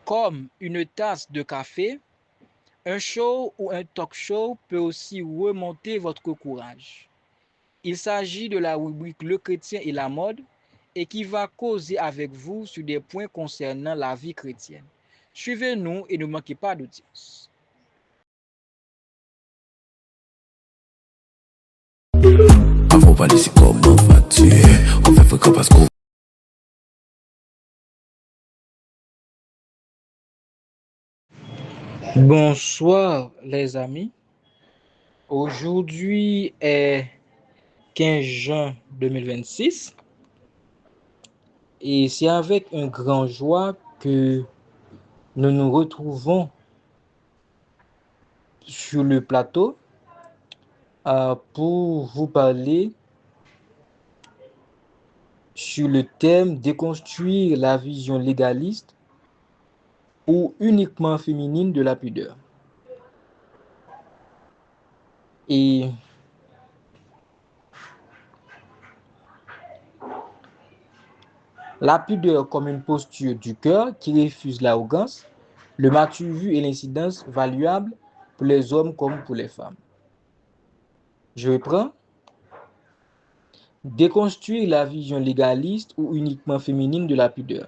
Comme une tasse de café, un show ou un talk show peut aussi remonter votre courage. Il s'agit de la rubrique Le chrétien et la mode et qui va causer avec vous sur des points concernant la vie chrétienne. Suivez-nous et ne manquez pas d'audience. Bonsoir les amis. Aujourd'hui est 15 juin 2026 et c'est avec une grande joie que nous nous retrouvons sur le plateau pour vous parler sur le thème déconstruire la vision légaliste ou uniquement féminine de la pudeur. Et la pudeur comme une posture du cœur qui refuse l'arrogance, le m'as-tu vu et l'incidence valuable pour les hommes comme pour les femmes. Je reprends. Déconstruire la vision légaliste ou uniquement féminine de la pudeur.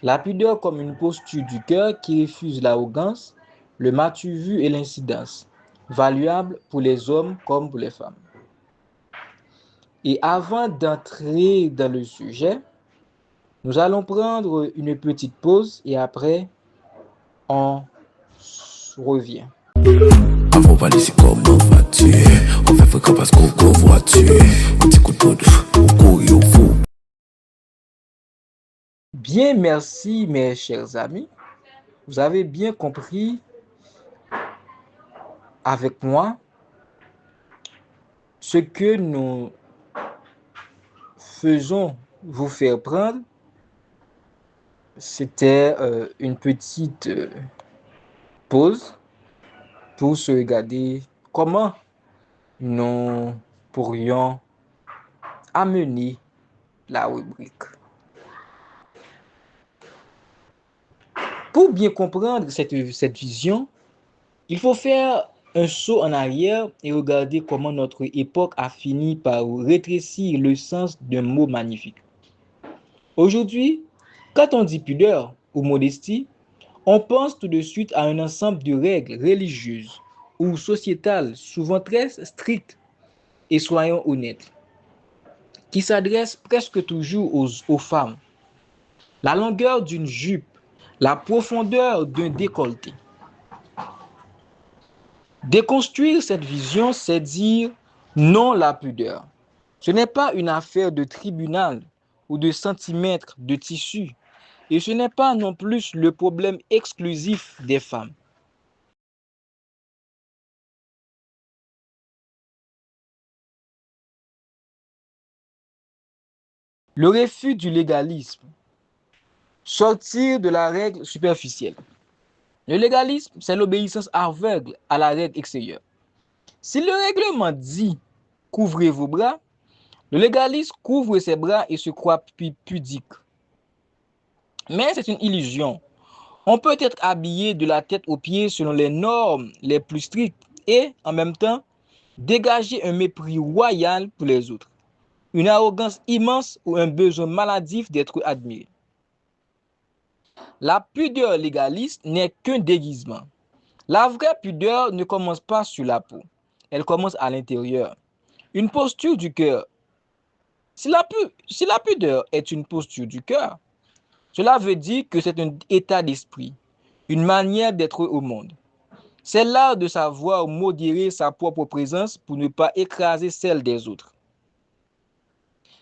La pudeur comme une posture du cœur qui refuse l'arrogance, le m'as-tu vu et l'incidence, valuable pour les hommes comme pour les femmes. Et avant d'entrer dans le sujet, nous allons prendre une petite pause et après, on revient. Avant pas laisser comment vas-tu? On fait fréquent parce qu'on vois-tu. Un petit coup de poudre, on couille au fou. Bien, merci mes chers amis. Vous avez bien compris avec moi ce que nous faisons vous faire prendre. C'était une petite pause pour se regarder comment nous pourrions amener la rubrique. Pour bien comprendre cette vision, il faut faire un saut en arrière et regarder comment notre époque a fini par rétrécir le sens d'un mot magnifique. Aujourd'hui, quand on dit pudeur ou modestie, on pense tout de suite à un ensemble de règles religieuses ou sociétales, souvent très strictes, et soyons honnêtes, qui s'adressent presque toujours aux femmes. La longueur d'une jupe, la profondeur d'un décolleté. Déconstruire cette vision, c'est dire non la pudeur. Ce n'est pas une affaire de tribunal ou de centimètres de tissu, et ce n'est pas non plus le problème exclusif des femmes. Le refus du légalisme, sortir de la règle superficielle. Le légalisme, c'est l'obéissance aveugle à la règle extérieure. Si le règlement dit « couvrez vos bras », le légaliste couvre ses bras et se croit pudique. Mais c'est une illusion. On peut être habillé de la tête aux pieds selon les normes les plus strictes et, en même temps, dégager un mépris royal pour les autres, une arrogance immense ou un besoin maladif d'être admiré. La pudeur légaliste n'est qu'un déguisement. La vraie pudeur ne commence pas sur la peau, elle commence à l'intérieur. Une posture du cœur. Si la pudeur est une posture du cœur, cela veut dire que c'est un état d'esprit, une manière d'être au monde. C'est l'art de savoir modérer sa propre présence pour ne pas écraser celle des autres.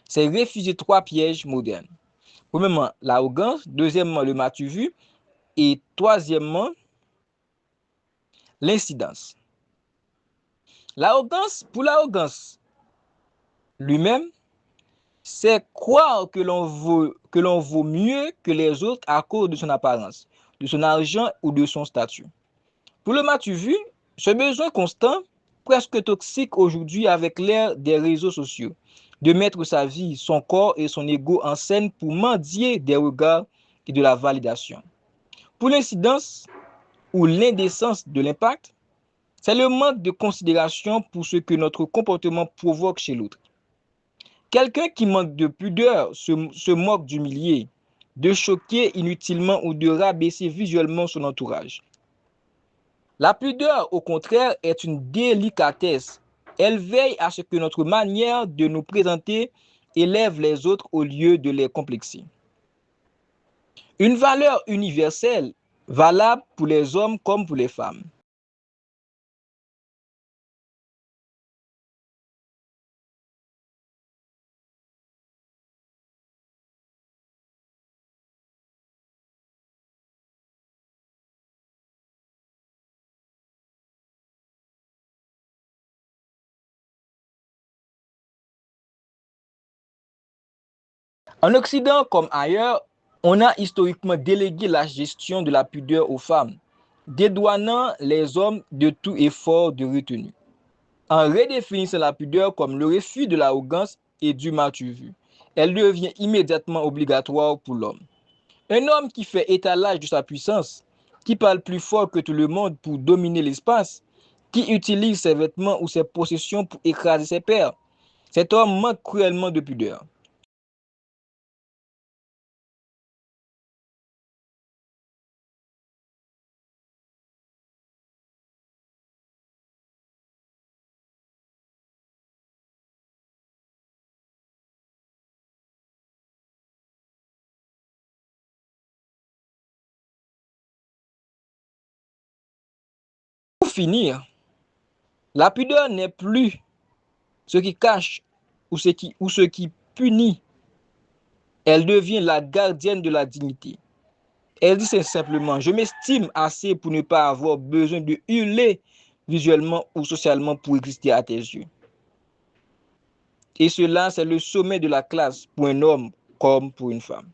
C'est refuser trois pièges modernes. Premièrement, l'arrogance. Deuxièmement, le m'as-tu vu. Et troisièmement, l'incidence. L'arrogance, pour l'arrogance lui-même, c'est croire que l'on vaut mieux que les autres à cause de son apparence, de son argent ou de son statut. Pour le m'as-tu vu, ce besoin constant, presque toxique aujourd'hui avec l'ère des réseaux sociaux, de mettre sa vie, son corps et son ego en scène pour mendier des regards et de la validation. Pour l'incidence ou l'indécence de l'impact, c'est le manque de considération pour ce que notre comportement provoque chez l'autre. Quelqu'un qui manque de pudeur se moque d'humilier, de choquer inutilement ou de rabaisser visuellement son entourage. La pudeur, au contraire, est une délicatesse. Elle veille à ce que notre manière de nous présenter élève les autres au lieu de les complexer. Une valeur universelle, valable pour les hommes comme pour les femmes. En Occident comme ailleurs, on a historiquement délégué la gestion de la pudeur aux femmes, dédouanant les hommes de tout effort de retenue. En redéfinissant la pudeur comme le refus de l'arrogance et du m'as-tu vu, elle devient immédiatement obligatoire pour l'homme. Un homme qui fait étalage de sa puissance, qui parle plus fort que tout le monde pour dominer l'espace, qui utilise ses vêtements ou ses possessions pour écraser ses pairs, cet homme manque cruellement de pudeur. Pour finir, la pudeur n'est plus ce qui cache ou ce qui punit. Elle devient la gardienne de la dignité. Elle dit simplement, je m'estime assez pour ne pas avoir besoin de hurler visuellement ou socialement pour exister à tes yeux. Et cela, c'est le sommet de la classe pour un homme comme pour une femme.